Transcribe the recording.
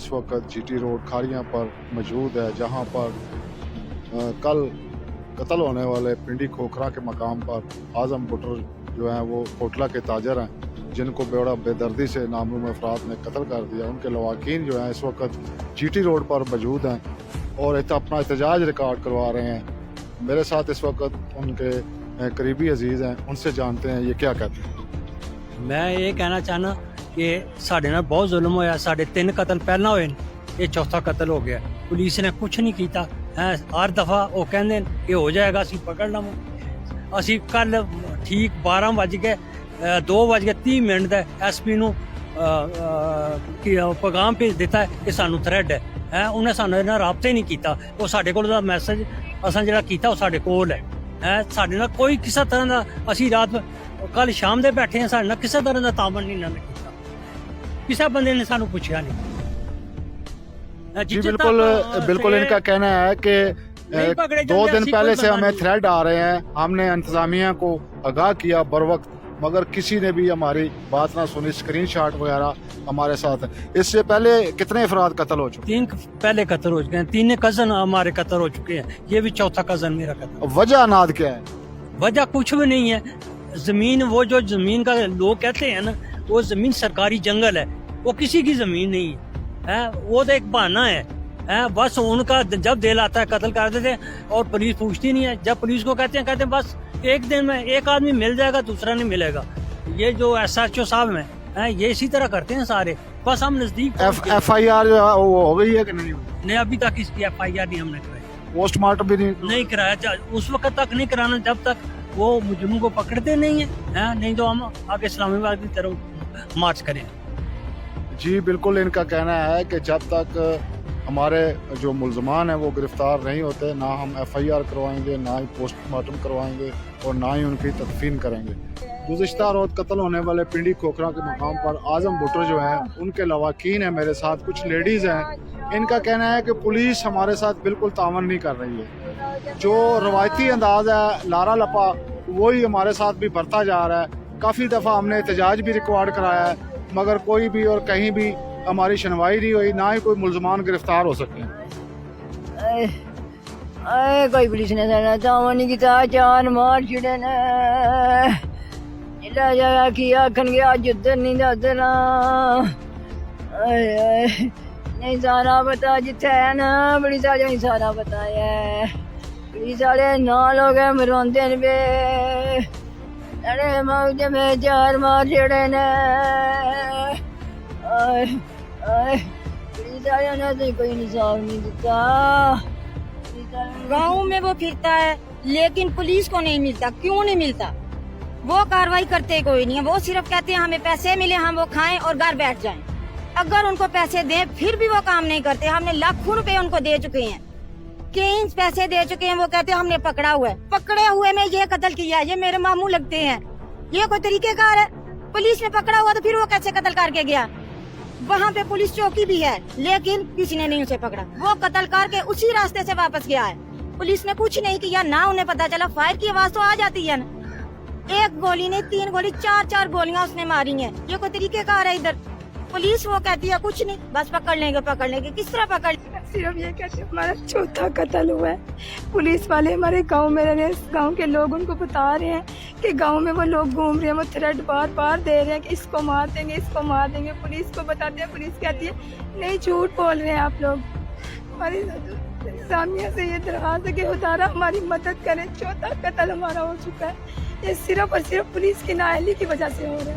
इस वक्त GT road Khariyan पर मौजूद है, जहां पर कल कत्ल होने वाले पिंडी खोखरा के मकाम पर आजम बुटर जो हैं वो कोटला के ताजर हैं, जिनको बड़ा बेदर्दी से नामूम अफराद ने कत्ल कर दिया। उनके लवाकिन जो हैं इस वक्त जीटी रोड पर मौजूद हैं और अपना एहतजाज रिकॉर्ड करवा रहे हैं। मेरे साथ इस वक्त उनके करीबी अजीज़ हैं, उनसे जानते हैं ये क्या कहते हैं। मैं ये कहना चाहना कि साढ़े नाल बहुत जुल्म होया, साढ़े 3 कतल पहला होए, ये चौथा कतल हो गया। पुलिस ने कुछ नहीं किया है, हर दफा वो कहते कि हो जाएगा, असी पकड़ लवांगे। असी कल ठीक 2:30 ਦਾ ਐਸਪੀ ਨੂੰ ਪੈਗਾਮ ਭੇਜ ਦਿੱਤਾ ਕਿ ਸਾਨੂੰ ਥ੍ਰੈਡ ਹੈ, ਉਹਨੇ ਸਾਨੂੰ ਇਹਨਾਂ ਰਾਬਤਾ ਹੀ ਨਹੀਂ ਕੀਤਾ। ਉਹ ਸਾਡੇ ਕੋਲ ਦਾ ਮੈਸੇਜ ਅਸਾਂ ਜਿਹੜਾ ਕੀਤਾ ਉਹ ਸਾਡੇ ਕੋਲ ਹੈ, ਸਾਡੇ ਨਾਲ ਕੋਈ ਕਿਸੇ ਤਰ੍ਹਾਂ ਦਾ, ਅਸੀਂ ਰਾਤ ਕੱਲ ਸ਼ਾਮ ਦੇ ਬੈਠੇ ਹਾਂ, ਸਾਡੇ ਨਾਲ ਕਿਸੇ ਤਰ੍ਹਾਂ ਦਾ ਤਾਮਨ ਨਹੀਂ ਇਹਨਾਂ ਨੇ ਕੀਤਾ, ਕਿਸੇ ਬੰਦੇ ਨੇ ਸਾਨੂੰ ਪੁੱਛਿਆ नहीं। जी बिल्कुल बिल्कुल, इनका कहना है कि 2 दिन पहले से हमें थ्रेड आ रहे हैं, हमने इंतजामिया को आगाह किया बर वक्त, मगर किसी ने भी हमारी बात ना सुनी। स्क्रीनशॉट वगैरह हमारे साथ है। इससे पहले कितने अफराद कत्ल हो चुके? 3 पहले कत्ल हो चुके हैं, 3 कजन हमारे कत्ल हो चुके हैं, ये भी चौथा कजन मेरा कत्ल। वजह अनाद क्या है? वजह कुछ भी नहीं है। जमीन, वो जो जमीन का लोग कहते हैं ना, वो जमीन सरकारी जंगल है, वो किसी की जमीन नहीं है, वो तो एक बहाना है। बस उनका जब दिल आता है कत्ल कर देते हैं और पुलिस पूछती नहीं है। जब पुलिस को कहते हैं बस एक दिन में एक आदमी मिल जाएगा, दूसरा नहीं मिलेगा। ये जो SHO साहब हैं, ये इसी तरह करते हैं सारे। बस हम नजदीक FIR जो है वो हो गई है कि नहीं? नहीं, अभी तक इसकी FIR नहीं हमने कराई, पोस्टमार्टम भी नहीं कराया। उस वक्त तक नहीं कराना जब तक वो मुजरिम को पकड़ते नहीं है, नहीं तो हम आगे इस्लामाबाद की तरफ मार्च करें। जी बिल्कुल, इनका कहना है कि जब तक हमारे जो मुलजमान हैं वो गिरफ्तार नहीं होते, ना हम FIR करवाएंगे, ना ही पोस्टमार्टम करवाएंगे और ना ही उनकी तदफीन करेंगे। गुज़िश्ता रोज़ कत्ल होने वाले पिंडी खोखरा के मकाम पर आजम बुटर जो हैं, उनके लवाकीन हैं मेरे साथ, कुछ लेडीज़ हैं। इनका कहना है कि पुलिस हमारे साथ बिल्कुल तावन नहीं कर रही है। जो रवायती अंदाज है लारा लपा, वही हमारे साथ भी बढ़ता जा रहा है। काफ़ी दफ़ा हमने एहतजाज भी रिकॉर्ड कराया है, मगर कोई भी और कहीं भी हमारी सुनवाई नहीं हुई, ना ही कोई मुलजमान गिरफ्तार हो सके। कोई पुलिस ने तावन नहीं किया, जान मार छड़े ने जगह की आखन गया अज उधर नहीं तो उधर नहीं, सारा पता जिथे है ना पुलिस वाले नहीं सारा पता है। पुलिस वाले नाल हो गए मरवाते ने बे, अरे मौज में 4 मार छड़े ने। पुलिस वाले ने कोई इंसाफ नहीं दिता। गाँव में वो फिरता है लेकिन पुलिस को नहीं मिलता। क्यों नहीं मिलता? वो कार्रवाई करते कोई नहीं है। वो सिर्फ कहते हैं हमें पैसे मिले, हम वो खाएं और घर बैठ जाएं। अगर उनको पैसे दें फिर भी वो काम नहीं करते। हमने लाखों रुपए उनको दे चुके हैं, कई पैसे दे चुके हैं। वो कहते हैं हमने पकड़ा हुआ है, पकड़े हुए में ये कत्ल किया, ये मेरे मामू लगते हैं। ये कोई तरीकेकार है? पुलिस ने पकड़ा हुआ तो फिर वो कैसे कत्ल करके गया? वहाँ पे पुलिस चौकी भी है लेकिन किसी ने नहीं उसे पकड़ा। वो कत्ल करके उसी रास्ते से वापस गया है। पुलिस ने कुछ नहीं किया, ना उन्हें पता चला। फायर की आवाज तो आ जाती है ना, 1 गोली नहीं 3 गोली 4 गोलियां उसने मारी हैं। ये कोई तरीकेकार है? इधर पुलिस वो कहती है कुछ नहीं, बस पकड़ लेंगे। किस तरह पकड़? सिर्फ ये कहते हमारा चौथा कत्ल हुआ है। पुलिस वाले हमारे गांव में रह, गांव के लोग उनको बता रहे हैं कि गांव में वो लोग घूम रहे हैं, वो थ्रेड बार दे रहे हैं कि इसको मार देंगे। पुलिस को बताते हैं, पुलिस कहती है नहीं, झूठ बोल रहे हैं आप लोग। हमारी इंतजामिया से ये दरख्वास्त है कि खुदा हमारी मदद करें। चौथा कत्ल हमारा हो चुका है, ये सिर्फ और सिर्फ पुलिस की नाअहली की वजह से हो रहा है।